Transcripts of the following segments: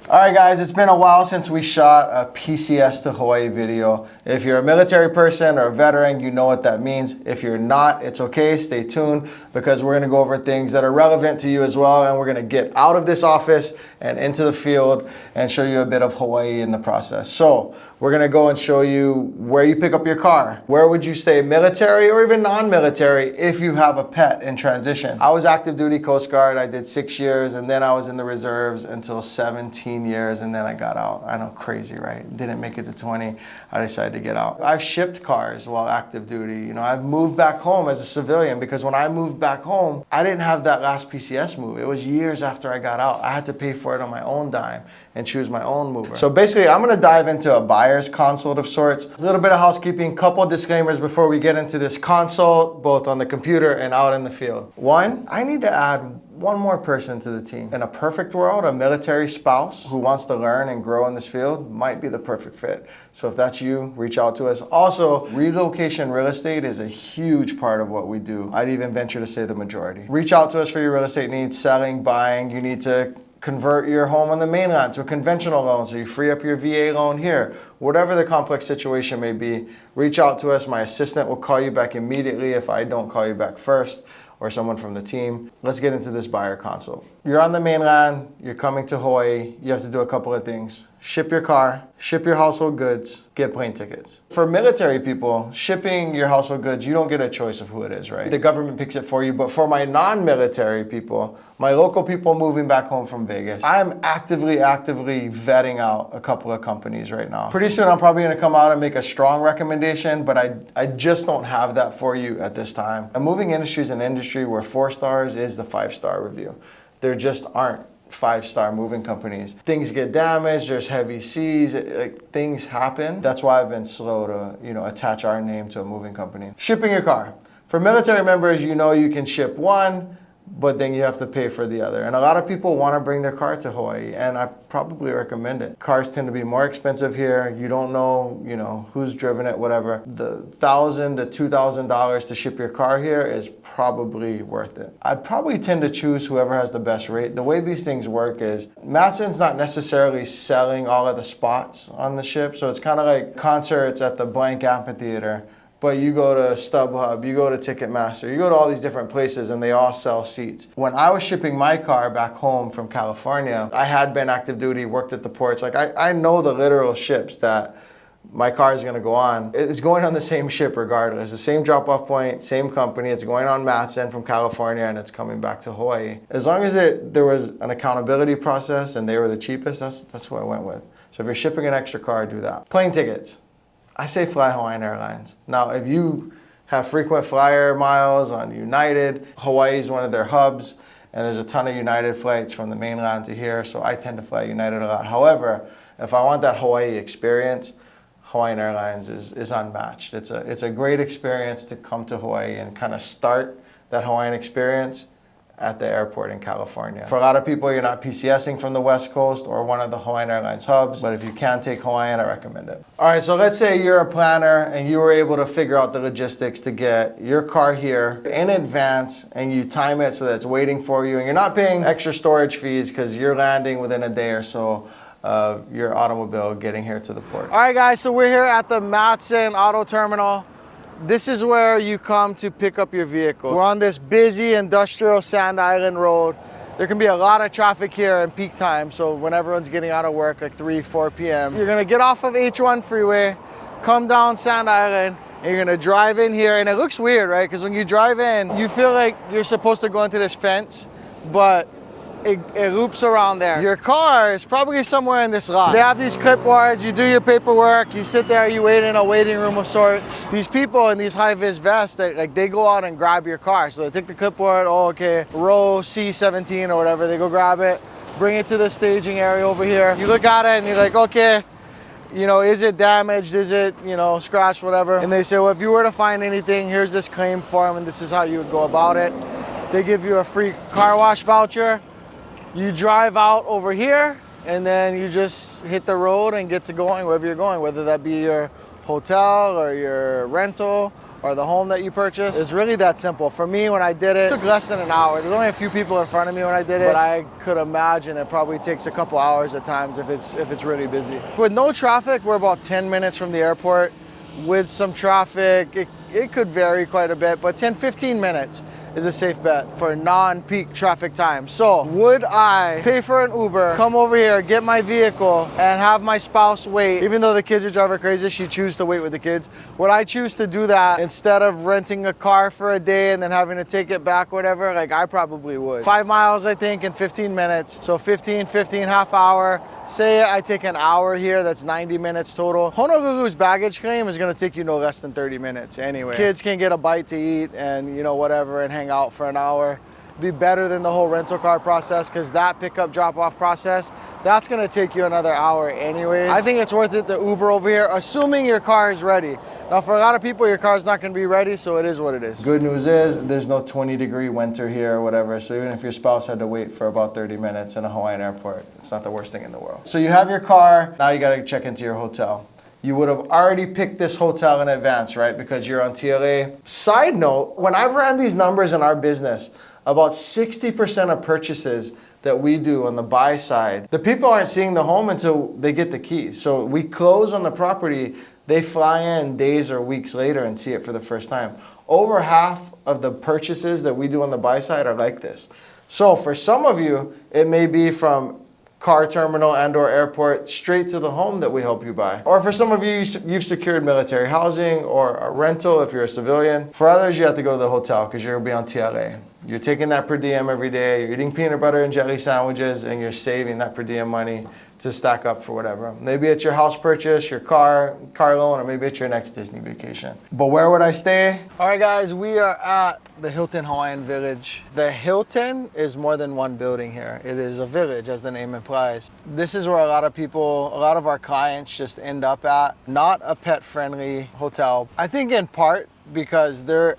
All right, guys, it's been a while since we shot a PCS to Hawaii video. If you're a military person or a veteran, you know what that means. If you're not, it's okay. Stay tuned because we're going to go over things that are relevant to you as well. And we're going to get out of this office and into the field and show you a bit of Hawaii in the process. So we're going to go and show you where you pick up your car. Where would you stay, military or even non-military, if you have a pet in transition? I was active duty Coast Guard. I did 6 years, and then I was in the reserves until 17 years, and then I got out. I know, crazy, right? Didn't make it to 20. I decided to get out. I've shipped cars while active duty. You know, I've moved back home as a civilian because when I moved back home, I didn't have that last PCS move. It was years after I got out. I had to pay for it on my own dime and choose my own mover. So basically, I'm gonna dive into a buyer's consult of sorts. A little bit of housekeeping, couple disclaimers before we get into this consult, both on the computer and out in the field. One, I need to add one more person to the team. In a perfect world, a military spouse who wants to learn and grow in this field might be the perfect fit. So if that's you, reach out to us. Also, relocation real estate is a huge part of what we do. I'd even venture to say the majority. Reach out to us for your real estate needs, selling, buying. You need to convert your home on the mainland to a conventional loan so you free up your VA loan here. Whatever the complex situation may be, reach out to us. My assistant will call you back immediately if I don't call you back first, or someone from the team. Let's get into this buyer consult. You're on the mainland, you're coming to Hawaii, you have to do a couple of things. Ship your car, ship your household goods, get plane tickets. For military people, shipping your household goods, you don't get a choice of who it is, right? The government picks it for you, but for my non-military people, my local people moving back home from Vegas, I'm actively vetting out a couple of companies right now. Pretty soon I'm probably gonna come out and make a strong recommendation, but I just don't have that for you at this time. A moving industry is an industry where 4 stars is the 5-star review. There just aren't 5-star moving companies. Things get damaged, there's heavy seas, things happen. That's why I've been slow to, attach our name to a moving company. Shipping your car. For military members, you can ship one, but then you have to pay for the other. And a lot of people want to bring their car to Hawaii, and I probably recommend it. Cars tend to be more expensive here. You don't know, who's driven it, whatever. The $1,000 to $2,000 to ship your car here is probably worth it. I'd probably tend to choose whoever has the best rate. The way these things work is Matson's not necessarily selling all of the spots on the ship, so it's kind of like concerts at the blank amphitheater. But you go to StubHub, you go to Ticketmaster, you go to all these different places and they all sell seats. When I was shipping my car back home from California, I had been active duty, worked at the ports. I know the literal ships that my car is gonna go on. It's going on the same ship regardless. The same drop-off point, same company. It's going on Matson from California and it's coming back to Hawaii. As long as there was an accountability process and they were the cheapest, that's what I went with. So if you're shipping an extra car, do that. Plane tickets. I say fly Hawaiian Airlines. Now, if you have frequent flyer miles on United, Hawaii is one of their hubs, and there's a ton of United flights from the mainland to here, so I tend to fly United a lot. However, if I want that Hawaii experience, Hawaiian Airlines is unmatched. It's a great experience to come to Hawaii and kind of start that Hawaiian experience at the airport in California. For a lot of people, you're not PCSing from the West Coast or one of the Hawaiian Airlines hubs, but if you can take Hawaiian, I recommend it. All right, so let's say you're a planner and you were able to figure out the logistics to get your car here in advance and you time it so that it's waiting for you and you're not paying extra storage fees because you're landing within a day or so of your automobile getting here to the port. All right, guys, so we're here at the Matson Auto Terminal. This is where you come to pick up your vehicle. We're on this busy industrial Sand Island road. There can be a lot of traffic here in peak time, so when everyone's getting out of work like 3, 4 p.m. You're gonna get off of H1 freeway, come down Sand Island, and you're gonna drive in here, and it looks weird, right? Because when you drive in, you feel like you're supposed to go into this fence, but it loops around there. Your car is probably somewhere in this lot. They have these clipboards, you do your paperwork, you sit there, you wait in a waiting room of sorts. These people in these high-vis vests, they go out and grab your car. So they take the clipboard, row C17 or whatever, they go grab it, bring it to the staging area over here. You look at it and you're like, okay, is it damaged? Is it, scratched, whatever? And they say, well, if you were to find anything, here's this claim form and this is how you would go about it. They give you a free car wash voucher. You drive out over here and then you just hit the road and get to going wherever you're going, whether that be your hotel or your rental or the home that you purchased. It's really that simple. For me, when I did it took less than an hour. There's only a few people in front of me when I did it, but I could imagine it probably takes a couple hours at times if it's really busy. With no traffic, we're about 10 minutes from the airport. With some traffic, it could vary quite a bit, but 10-15 minutes is a safe bet for non-peak traffic time. So would I pay for an Uber, come over here, get my vehicle, and have my spouse wait? Even though the kids are driving crazy, she chooses to wait with the kids. Would I choose to do that instead of renting a car for a day and then having to take it back, whatever? Like, I probably would. 5 miles, I think, in 15 minutes. So 15, half hour. Say I take an hour here, that's 90 minutes total. Honolulu's baggage claim is gonna take you no less than 30 minutes anyway. Kids can get a bite to eat and, you know, whatever, and hang out for an hour. Be better than the whole rental car process, because that pickup drop off process, that's gonna take you another hour anyways. I think it's worth it to Uber over here, assuming your car is ready. Now for a lot of people, your car's not gonna be ready, so it is what it is. Good news is there's no 20-degree winter here or whatever, so even if your spouse had to wait for about 30 minutes in a Hawaiian airport, it's not the worst thing in the world. So you have your car, now you gotta check into your hotel. You would have already picked this hotel in advance, right? Because you're on TLA. Side note, when I've ran these numbers in our business, about 60% of purchases that we do on the buy side, the people aren't seeing the home until they get the keys. So we close on the property, they fly in days or weeks later and see it for the first time. Over half of the purchases that we do on the buy side are like this. So for some of you, it may be from car terminal and or airport straight to the home that we help you buy. Or for some of you, you've secured military housing or a rental if you're a civilian. For others, you have to go to the hotel because you're gonna be on TLA. You're taking that per diem every day, you're eating peanut butter and jelly sandwiches, and you're saving that per diem money to stack up for whatever. Maybe it's your house purchase, your car loan, or maybe it's your next Disney vacation. But where would I stay? All right, guys, we are at the Hilton Hawaiian Village. The Hilton is more than one building here. It is a village, as the name implies. This is where a lot of our clients just end up at. Not a pet-friendly hotel. I think in part because there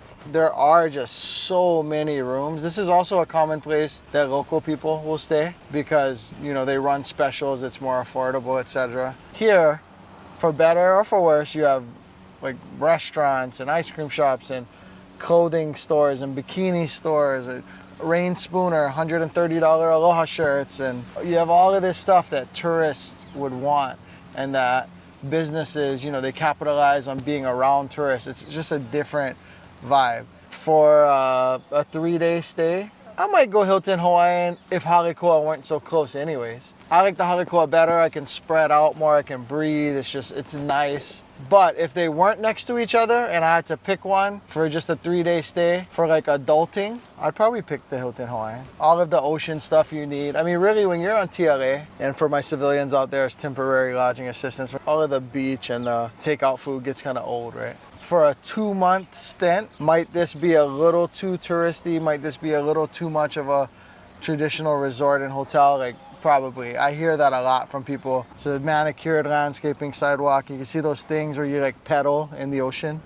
are just so many rooms. This is also a common place that local people will stay because, you know, they run specials, it's more affordable, etc. Here, for better or for worse, you have like restaurants and ice cream shops and clothing stores and bikini stores, and Rain Spooner, $130 Aloha shirts, and you have all of this stuff that tourists would want and that businesses, you know, they capitalize on being around tourists. It's just a different vibe. For a 3-day stay, I might go Hilton Hawaiian if Halekoa weren't so close anyways. I like the Halekoa better. I can spread out more, I can breathe, it's nice. But if they weren't next to each other and I had to pick one for just a 3-day stay for like adulting, I'd probably pick the Hilton Hawaiian. All of the ocean stuff you need. I mean, really, when you're on TLA, and for my civilians out there, it's temporary lodging assistance. All of the beach and the takeout food gets kind of old, right? For a 2-month stint, might this be a little too touristy? Might this be a little too much of a traditional resort and hotel? Like, probably. I hear that a lot from people. So manicured landscaping sidewalk. You can see those things where you like pedal in the ocean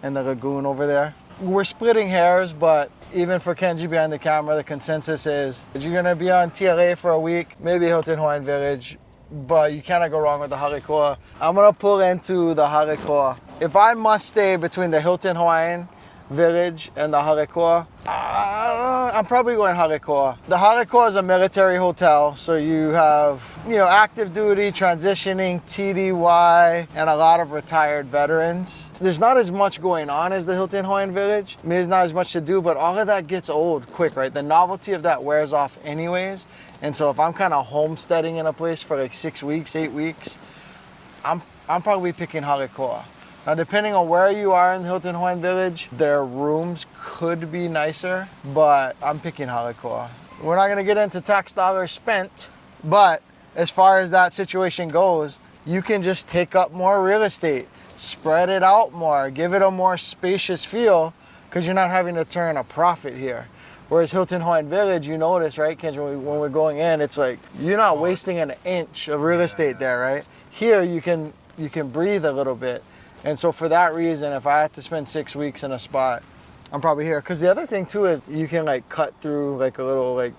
and the lagoon over there. We're splitting hairs, but even for Kenji behind the camera, the consensus is you're gonna be on TLA for a week, maybe Hilton Hawaiian Village, but you cannot go wrong with the Halekoa. I'm gonna pull into the Halekoa. If I must stay between the Hilton Hawaiian Village and the Halekoa, I'm probably going Halekoa. The Halekoa is a military hotel, so you have, you know, active duty, transitioning, TDY, and a lot of retired veterans. So there's not as much going on as the Hilton Hawaiian Village. I mean, there's not as much to do, but all of that gets old quick, right? The novelty of that wears off anyways. And so if I'm kind of homesteading in a place for like 6 weeks, 8 weeks, I'm probably picking Halekoa. Now, depending on where you are in the Hilton Hawaiian Village, their rooms could be nicer, but I'm picking Halekoa. We're not gonna get into tax dollars spent, but as far as that situation goes, you can just take up more real estate, spread it out more, give it a more spacious feel, because you're not having to turn a profit here. Whereas Hilton Hawaiian Village, you notice, right, Kenji, when we're going in, it's like, you're not wasting an inch of real estate there, right? Here, you can breathe a little bit. And so for that reason, if I had to spend 6 weeks in a spot, I'm probably here. Because the other thing too is you can like cut through like a little like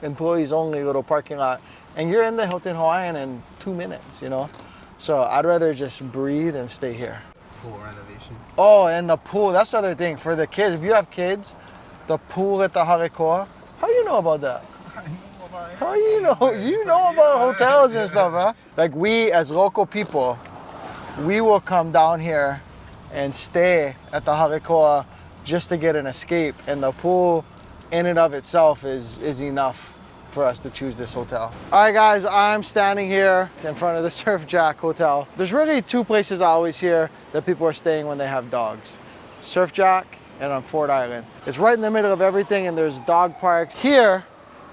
employees only little parking lot, and you're in the Hilton Hawaiian in 2 minutes, you know? So I'd rather just breathe and stay here. pool renovation. Oh, and the pool. That's the other thing for the kids. If you have kids, the pool at the Harekoa. How you know about that? How you know? You know about hotels and stuff, huh? Like we, as local people, we will come down here and stay at the Harekoa just to get an escape. And the pool in and of itself is enough for us to choose this hotel. All right, guys, I'm standing here in front of the Surf Jack Hotel. There's really two places I always hear that people are staying when they have dogs. Surf Jack and on Ford Island. It's right in the middle of everything and there's dog parks. Here,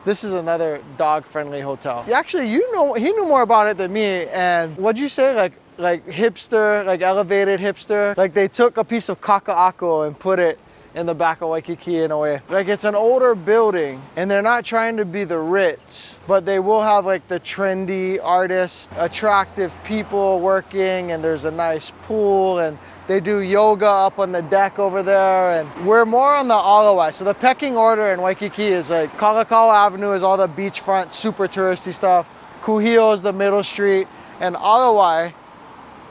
this is another dog-friendly hotel. Actually, he knew more about it than me. And what'd you say, like hipster, like elevated hipster? Like they took a piece of kaka'ako and put it in the back of Waikiki in a way. Like it's an older building and they're not trying to be the Ritz, but they will have like the trendy artists, attractive people working, and there's a nice pool and they do yoga up on the deck over there. And we're more on the Alawai. So the pecking order in Waikiki is like Kalakaua Avenue is all the beachfront, super touristy stuff. Kuhio is the middle street, and Alawai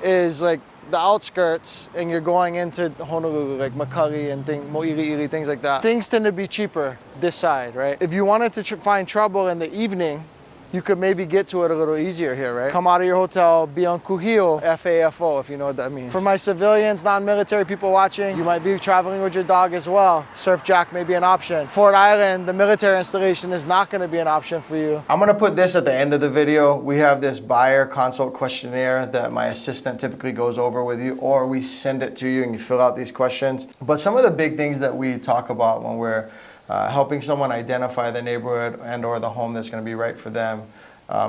is like the outskirts, and you're going into Honolulu, like Makali and Mo'ili'ili, things like that. Things tend to be cheaper this side, right? If you wanted to find trouble in the evening, you could maybe get to it a little easier here, right? Come out of your hotel, be on Kuhio, FAFO, if you know what that means. For my civilians, non-military people watching, you might be traveling with your dog as well. Surf Jack may be an option. Ford Island, the military installation, is not gonna be an option for you. I'm gonna put this at the end of the video. We have this buyer consult questionnaire that my assistant typically goes over with you, or we send it to you and you fill out these questions. But some of the big things that we talk about when we're helping someone identify the neighborhood and or the home that's going to be right for them,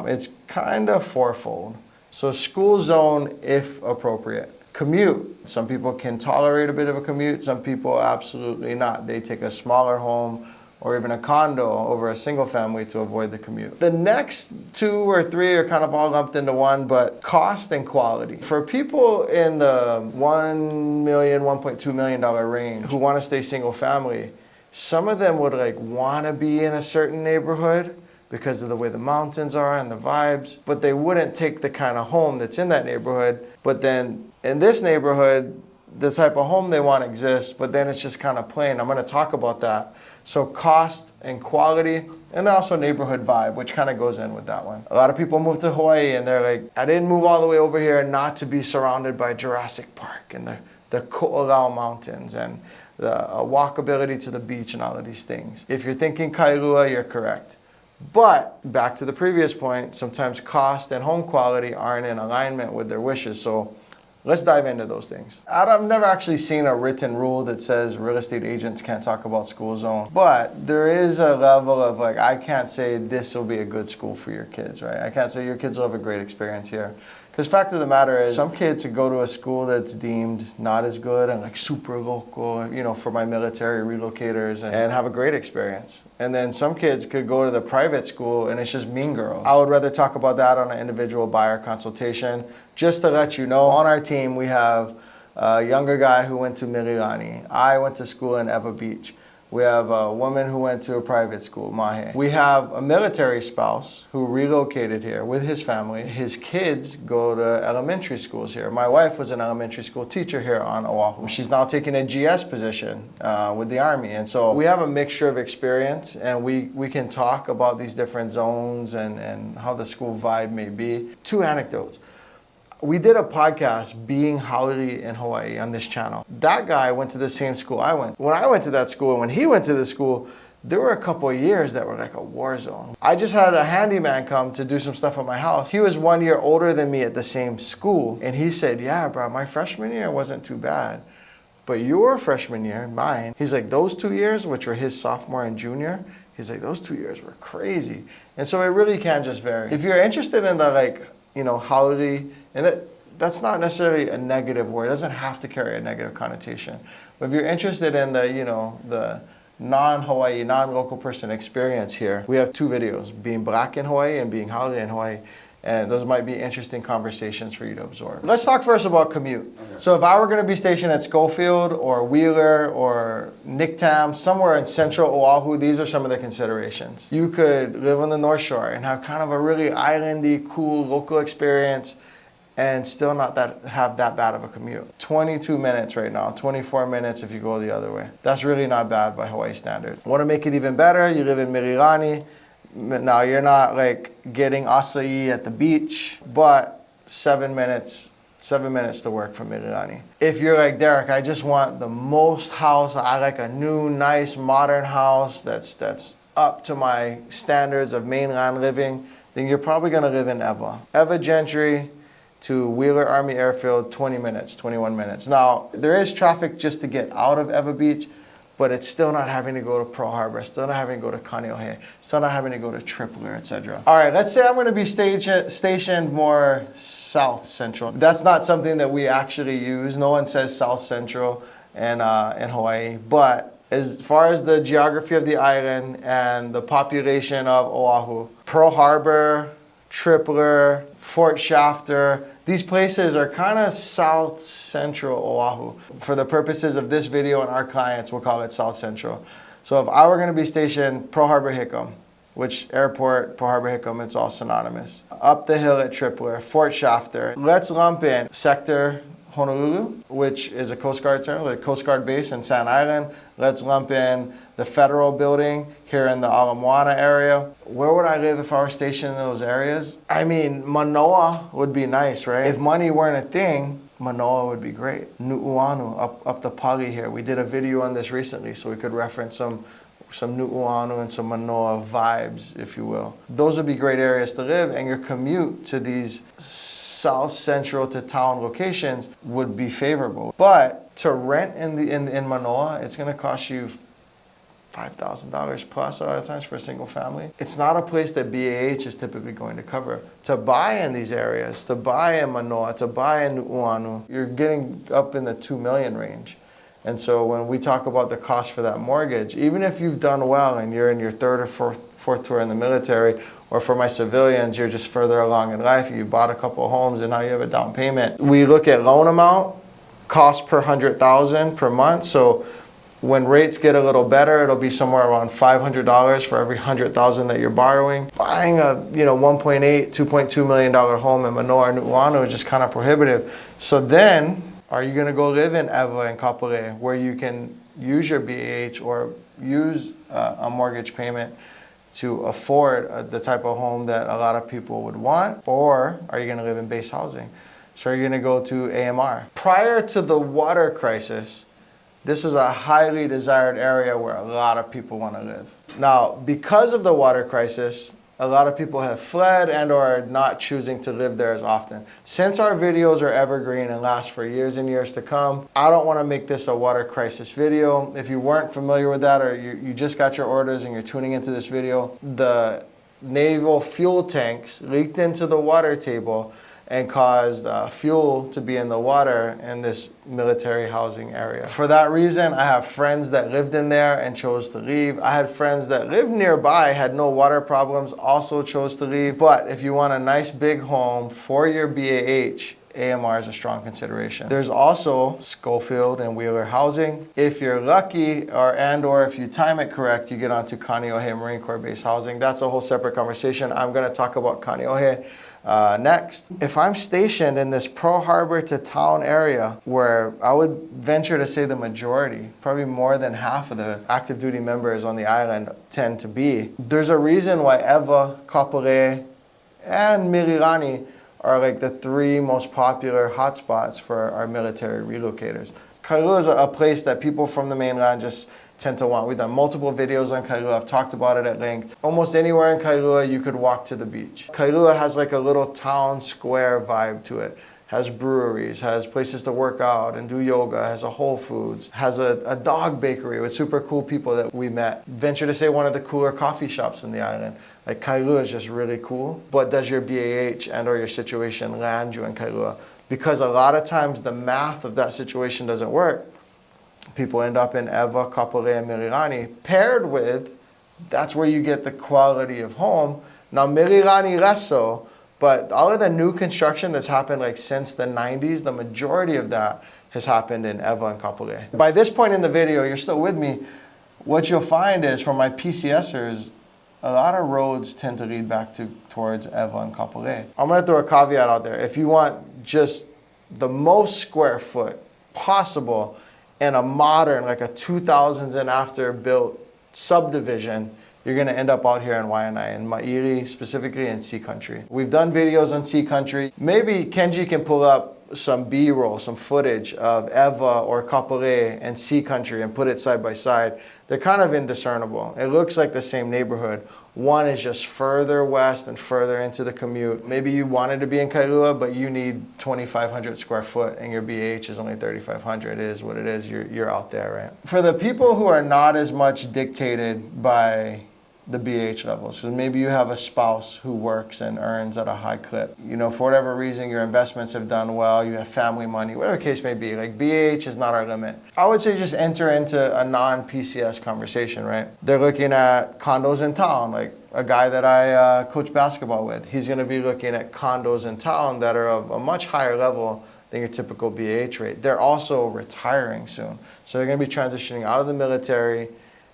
it's kind of fourfold. So school zone if appropriate. Commute. Some people can tolerate a bit of a commute, some people absolutely not. They take a smaller home or even a condo over a single family to avoid the commute. The next two or three are kind of all lumped into one, but cost and quality. For people in the $1 million, $1.2 million range who want to stay single family, some of them would like want to be in a certain neighborhood because of the way the mountains are and the vibes, but they wouldn't take the kind of home that's in that neighborhood. But then in this neighborhood, the type of home they want exists, but then it's just kind of plain. I'm going to talk about that. So cost and quality, and then also neighborhood vibe, which kind of goes in with that one. A lot of people move to Hawaii and they're like, I didn't move all the way over here not to be surrounded by Jurassic Park and the Ko'olau Mountains and the walkability to the beach and all of these things. If you're thinking Kailua, you're correct. But back to the previous point, sometimes cost and home quality aren't in alignment with their wishes. So let's dive into those things. I've never actually seen a written rule that says real estate agents can't talk about school zone, but there is a level of like, I can't say this will be a good school for your kids, right? I can't say your kids will have a great experience here. Because fact of the matter is, some kids could go to a school that's deemed not as good and like super local, you know, for my military relocators and have a great experience. And then some kids could go to the private school and it's just mean girls. I would rather talk about that on an individual buyer consultation. Just to let you know, on our team, we have a younger guy who went to Mililani. I went to school in Ewa Beach. We have a woman who went to a private school, Mahe. We have a military spouse who relocated here with his family. His kids go to elementary schools here. My wife was an elementary school teacher here on Oahu. She's now taking a GS position with the Army. And so we have a mixture of experience, and we can talk about these different zones and how the school vibe may be. Two anecdotes. We did a podcast, Being Haole in Hawaii, on this channel. That guy went to the same school I went. When I went to that school, and when he went to the school, there were a couple of years that were like a war zone. I just had a handyman come to do some stuff at my house. He was 1 year older than me at the same school. And he said, yeah, bro, my freshman year wasn't too bad. But your freshman year, mine, he's like, those 2 years, which were his sophomore and junior, he's like, those 2 years were crazy. And so it really can just vary. If you're interested in the like, you know, Haole, and that's not necessarily a negative word. It doesn't have to carry a negative connotation. But if you're interested in the, you know, the non-Hawaii, non-local person experience here, we have two videos, being black in Hawaii and being Haole in Hawaii. And those might be interesting conversations for you to absorb. Let's talk first about commute. Okay. So if I were gonna be stationed at Schofield or Wheeler or Nicktam, somewhere in central Oahu, these are some of the considerations. You could live on the North Shore and have kind of a really islandy, cool local experience and still not have that bad of a commute. 22 minutes right now, 24 minutes if you go the other way. That's really not bad by Hawaii standards. Want to make it even better? You live in Mililani. Now you're not like getting acai at the beach, but 7 minutes to work from Mililani. If you're like Derek, I just want the most house. I like a new, nice, modern house that's up to my standards of mainland living, then you're probably gonna live in Ewa. Ewa Gentry to Wheeler Army Airfield, 20 minutes, 21 minutes. Now, there is traffic just to get out of Ewa Beach, but it's still not having to go to Pearl Harbor, still not having to go to Kaneohe, still not having to go to Tripler, etc. All right, let's say I'm gonna be stationed more south central. That's not something that we actually use. No one says south central in Hawaii, but as far as the geography of the island and the population of Oahu, Pearl Harbor, Tripler, Fort Shafter, these places are kind of south central Oahu. For the purposes of this video and our clients, we'll call it south central. So if I were gonna be stationed Pearl Harbor Hickam, which airport, Pearl Harbor Hickam, it's all synonymous. Up the hill at Tripler, Fort Shafter. Let's lump in sector Honolulu, which is a Coast Guard term, like Coast Guard base in Sand Island. Let's lump in the federal building here in the Ala Moana area. Where would I live if I were stationed in those areas? I mean, Manoa would be nice, right? If money weren't a thing, Manoa would be great. Nu'uanu, up the Pali here. We did a video on this recently, so we could reference some Nu'uanu and some Manoa vibes, if you will. Those would be great areas to live, and your commute to these south central to town locations would be favorable. But to rent in Manoa, it's gonna cost you $5,000 plus a lot of times for a single family. It's not a place that BAH is typically going to cover. To buy in these areas, to buy in Manoa, to buy in Nu'uanu, you're getting up in the 2 million range. And so when we talk about the cost for that mortgage, even if you've done well and you're in your third or fourth tour in the military, or for my civilians, you're just further along in life, you bought a couple of homes and now you have a down payment. We look at loan amount, cost per 100,000 per month. So when rates get a little better, it'll be somewhere around $500 for every 100,000 that you're borrowing. Buying a $1.8, $2.2 million home in Manoa or Nu'uanu is just kind of prohibitive. So then, are you gonna go live in Ewa and Kapolei where you can use your BAH or use a mortgage payment to afford the type of home that a lot of people would want? Or are you gonna live in base housing? So are you gonna go to AMR? Prior to the water crisis, this is a highly desired area where a lot of people wanna live. Now, because of the water crisis, a lot of people have fled and or are not choosing to live there as often. Since our videos are evergreen and last for years and years to come, I don't want to make this a water crisis video. If you weren't familiar with that, or you just got your orders and you're tuning into this video, the naval fuel tanks leaked into the water table and caused fuel to be in the water in this military housing area. For that reason, I have friends that lived in there and chose to leave. I had friends that lived nearby, had no water problems, also chose to leave. But if you want a nice big home for your BAH, AMR is a strong consideration. There's also Schofield and Wheeler housing. If you're lucky or if you time it correct, you get onto Kaneohe Marine Corps base housing. That's a whole separate conversation. I'm gonna talk about Kaneohe next. If I'm stationed in this Pearl Harbor to town area where I would venture to say the majority, probably more than half of the active duty members on the island tend to be, there's a reason why Ewa, Kapolei, and Mililani are like the 3 most popular hotspots for our military relocators. Kailua is a place that people from the mainland just tend to want. We've done multiple videos on Kailua. I've talked about it at length. Almost anywhere in Kailua, you could walk to the beach. Kailua has like a little town square vibe to it. Has breweries, has places to work out and do yoga, has a Whole Foods, has a dog bakery with super cool people that we met. Venture to say one of the cooler coffee shops in the island. Like Kailua is just really cool. But does your BAH and or your situation land you in Kailua? Because a lot of times the math of that situation doesn't work. People end up in Ewa, Kapolei, and Mililani, paired with, that's where you get the quality of home. Now Mililani less so, but all of the new construction that's happened like since the 90s, the majority of that has happened in Ewa and Kapolei. By this point in the video, you're still with me, what you'll find is from my PCSers, a lot of roads tend to lead back towards Ewa and Kapolei. I'm gonna throw a caveat out there. If you want just the most square foot possible in a modern, like a 2000s and after built subdivision, you're gonna end up out here in Waianae, in Mairi, specifically in Sea Country. We've done videos on Sea Country. Maybe Kenji can pull up some B-roll, some footage of Ewa or Kapolei and Sea Country and put it side by side. They're kind of indiscernible. It looks like the same neighborhood. One is just further west and further into the commute. Maybe you wanted to be in Kailua, but you need 2,500 square foot and your BH is only 3,500. It is what it is. You're out there, right? For the people who are not as much dictated by the BH levels. So maybe you have a spouse who works and earns at a high clip. You know, for whatever reason, your investments have done well, you have family money, whatever the case may be. Like, BH is not our limit. I would say just enter into a non-PCS conversation, right? They're looking at condos in town. Like a guy that I coach basketball with, he's gonna be looking at condos in town that are of a much higher level than your typical BH rate. They're also retiring soon. So they're gonna be transitioning out of the military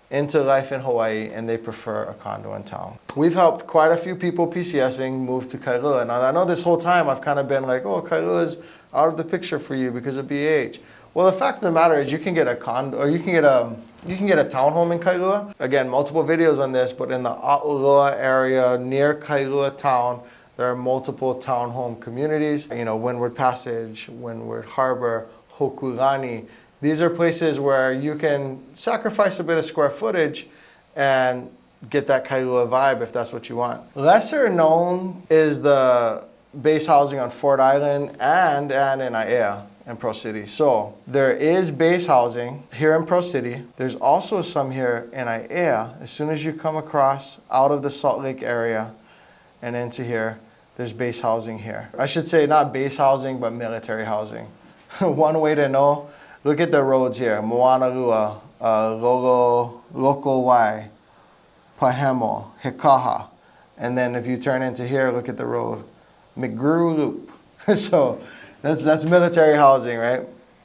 into life in Hawaii, and they prefer a condo in town. We've helped quite a few people PCSing move to Kailua. Now, I know this whole time I've kind of been like, oh, Kailua's out of the picture for you because of BH. Well, the fact of the matter is you can get a condo, or you can get a townhome in Kailua. Again, multiple videos on this, but in the A'uloa area near Kailua town, there are multiple townhome communities. You know, Windward Passage, Windward Harbor, Hokulani. These are places where you can sacrifice a bit of square footage and get that Kailua vibe if that's what you want. Lesser known is the base housing on Fort Island and in Aiea in Pro City. So there is base housing here in Pro City. There's also some here in Aiea. As soon as you come across out of the Salt Lake area and into here, there's base housing here. I should say not base housing, but military housing. One way to know, look at the roads here. Moanalua, Lokowai, Pahemo, Hikaha. And then if you turn into here, look at the road. McGrew Loop. So that's military housing, right?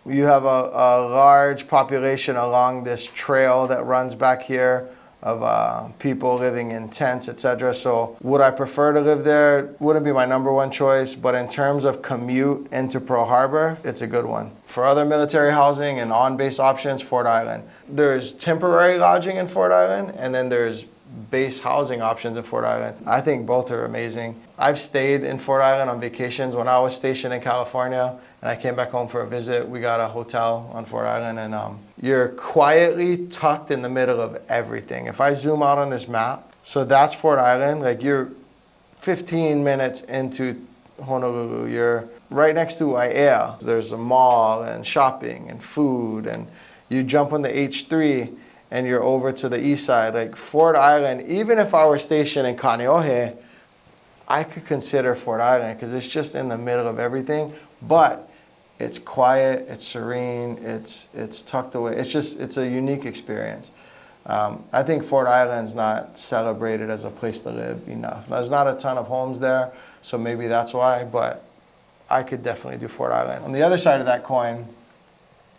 You have a large population along this trail that runs back here of people living in tents, etc. So would I prefer to live there? Wouldn't be my number one choice, but in terms of commute into Pearl Harbor, it's a good one. For other military housing and on-base options, Fort Island. There's temporary lodging in Fort Island, and then there's base housing options in Fort Island. I think both are amazing. I've stayed in Fort Island on vacations. When I was stationed in California and I came back home for a visit, we got a hotel on Fort Island, and you're quietly tucked in the middle of everything. If I zoom out on this map, so that's Fort Island, like you're 15 minutes into Honolulu, you're right next to Aiea. There's a mall and shopping and food, and you jump on the H3 and you're over to the east side. Like Fort Island, even if I were stationed in Kaneohe, I could consider Fort Island because it's just in the middle of everything, but it's quiet, it's serene, it's tucked away. It's a unique experience. I think Fort Island's not celebrated as a place to live enough. There's not a ton of homes there, so maybe that's why, but I could definitely do Fort Island. On the other side of that coin,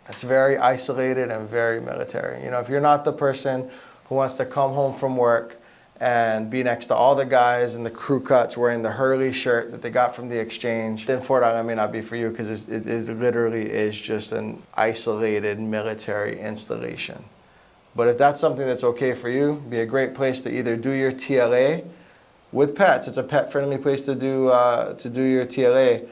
it's very isolated and very military. You know, if you're not the person who wants to come home from work and be next to all the guys in the crew cuts wearing the Hurley shirt that they got from the exchange, then Fort Island may not be for you because it literally is just an isolated military installation. But if that's something that's okay for you, it'd be a great place to either do your TLA with pets. It's a pet-friendly place to do your TLA.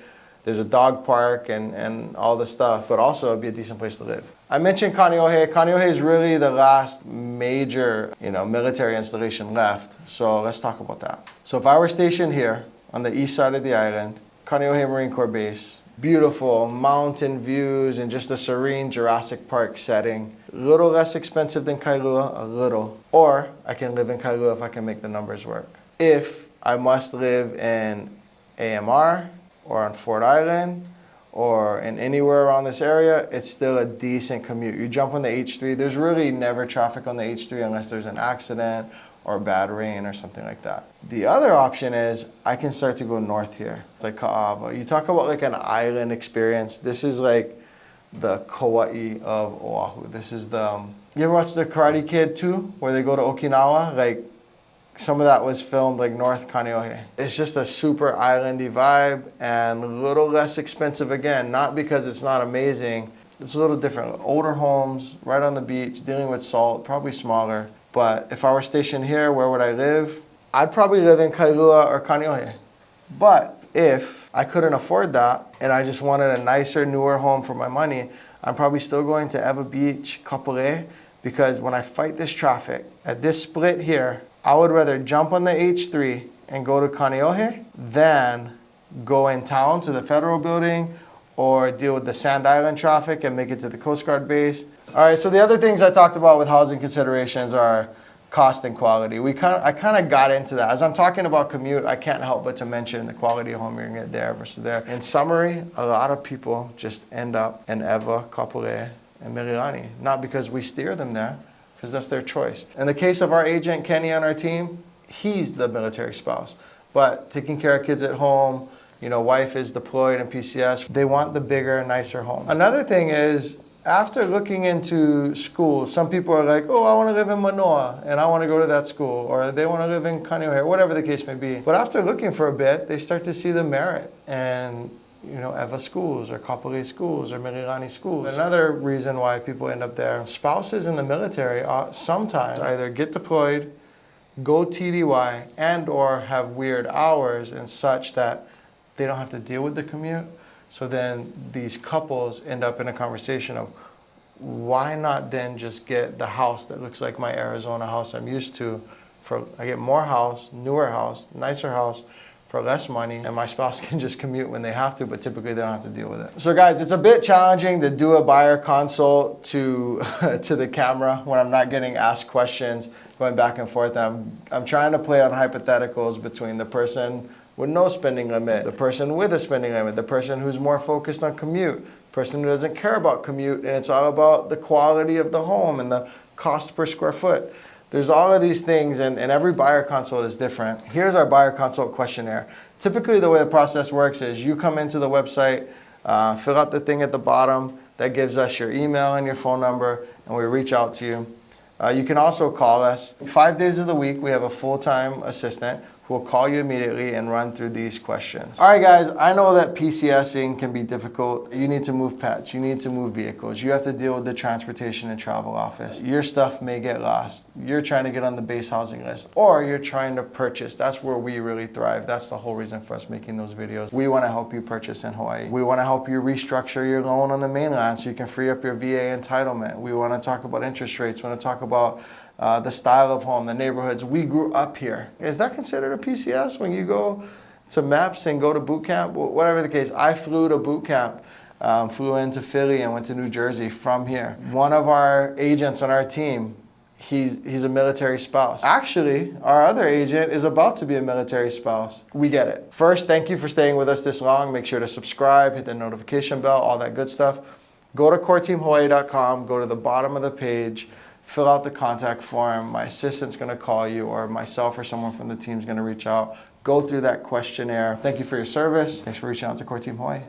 There's a dog park and all the stuff, but also it'd be a decent place to live. I mentioned Kaneohe. Kaneohe is really the last major, military installation left. So let's talk about that. So if I were stationed here on the east side of the island, Kaneohe Marine Corps Base, beautiful mountain views and just a serene Jurassic Park setting. A little less expensive than Kailua, a little. Or I can live in Kailua if I can make the numbers work. If I must live in AMR, or on Fort Island, or in anywhere around this area, it's still a decent commute. You jump on the H3, there's really never traffic on the H3 unless there's an accident or bad rain or something like that. The other option is I can start to go north here, like Ka'ava. You talk about like an island experience. This is like the Kauai of Oahu. This is the, you ever watch the Karate Kid 2, where they go to Okinawa? Like, Some of that was filmed like North Kaneohe. It's just a super islandy vibe and a little less expensive again, not because it's not amazing. It's a little different. Older homes, right on the beach, dealing with salt, probably smaller. But if I were stationed here, where would I live? I'd probably live in Kailua or Kaneohe. But if I couldn't afford that and I just wanted a nicer, newer home for my money, I'm probably still going to Ewa Beach, Kapolei, because when I fight this traffic, at this split here, I would rather jump on the H3 and go to Kaneohe than go in town to the federal building or deal with the Sand Island traffic and make it to the Coast Guard base. All right, so the other things I talked about with housing considerations are cost and quality. I kind of got into that. As I'm talking about commute, I can't help but to mention the quality of home you're gonna get there versus there. In summary, a lot of people just end up in Ewa, Kapolei, and Mililani, not because we steer them there, because that's their choice. In the case of our agent, Kenny, on our team, he's the military spouse. But taking care of kids at home, wife is deployed in PCS, they want the bigger, nicer home. Another thing is, after looking into schools, some people are like, oh, I want to live in Manoa, and I want to go to that school, or they want to live in Kaneohe, or whatever the case may be. But after looking for a bit, they start to see the merit and Ewa schools or Kapolei schools or Mililani schools. Another reason why people end up there, spouses in the military sometimes either get deployed, go TDY, and or have weird hours and such that they don't have to deal with the commute. So then these couples end up in a conversation of, why not then just get the house that looks like my Arizona house I'm used to? I get more house, newer house, nicer house, for less money, and my spouse can just commute when they have to, but typically they don't have to deal with it. So guys, it's a bit challenging to do a buyer consult to the camera when I'm not getting asked questions, going back and forth. And I'm trying to play on hypotheticals between the person with no spending limit, the person with a spending limit, the person who's more focused on commute, the person who doesn't care about commute, and it's all about the quality of the home and the cost per square foot. There's all of these things, and every buyer consult is different. Here's our buyer consult questionnaire. Typically, the way the process works is you come into the website, fill out the thing at the bottom that gives us your email and your phone number, and we reach out to you. You can also call us. 5 days of the week, we have a full-time assistant who will call you immediately and run through these questions. All right, guys, I know that PCSing can be difficult. You need to move pets. You need to move vehicles. You have to deal with the transportation and travel office. Your stuff may get lost. You're trying to get on the base housing list, or you're trying to purchase. That's where we really thrive. That's the whole reason for us making those videos. We want to help you purchase in Hawaii. We want to help you restructure your loan on the mainland so you can free up your VA entitlement. We want to talk about interest rates. We want to talk about the style of home, the neighborhoods. We grew up here. Is that considered a PCS when you go to MEPS and go to boot camp? Whatever the case, I flew to boot camp, flew into Philly and went to New Jersey from here. One of our agents on our team, he's a military spouse. Actually, our other agent is about to be a military spouse. We get it. First, thank you for staying with us this long. Make sure to subscribe, hit the notification bell, all that good stuff. Go to coreteamhawaii.com, go to the bottom of the page, fill out the contact form. My assistant's gonna call you, or myself or someone from the team's gonna reach out. Go through that questionnaire. Thank you for your service. Thanks for reaching out to Core Team Hawaii.